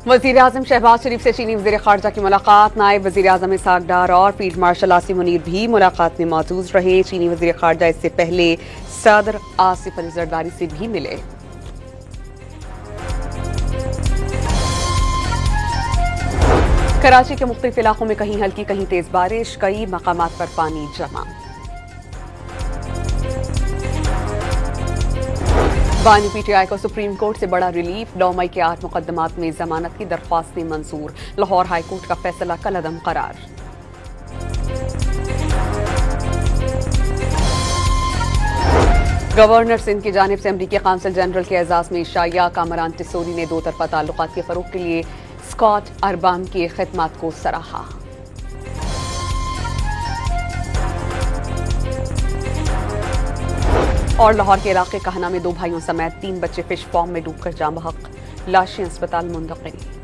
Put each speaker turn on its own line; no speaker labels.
वज़ीर-ए-आज़म शहबाज शरीफ से चीनी वज़ीर ख़ारजा की मुलाकात। नायब वज़ीर-ए-आज़म इसहाक डार और फील्ड मार्शल आसिम मुनीर भी मुलाकात में मौजूद रहे। चीनी वज़ीर ख़ारजा इससे पहले सदर आसिफ अली ज़रदारी से भी मिले। कराची के मुख्तलिफ इलाकों में कहीं हल्की कहीं तेज बारिश, कई मकामात पर पानी जमा। बानी पीटीआई को सुप्रीम कोर्ट से बड़ा रिलीफ। 9 मई के 8 मुकदमात में जमानत की दरख्वास्तें मंजूर। लाहौर हाई कोर्ट का फैसला कलअदम करार। गवर्नर सिंध की जानिब से अमरीकी काउंसिल जनरल के एजाज में शाया कामरान टिसोरी ने दो तरफा ताल्लुकात के फरोग के लिए स्कॉट अरबाम की खिदमत को सराहा। और लाहौर के इलाके कहना में 2 भाइयों समेत 3 बच्चे फिश फॉर्म में डूबकर जाँ बहक, लाशें अस्पताल मुंतकिल।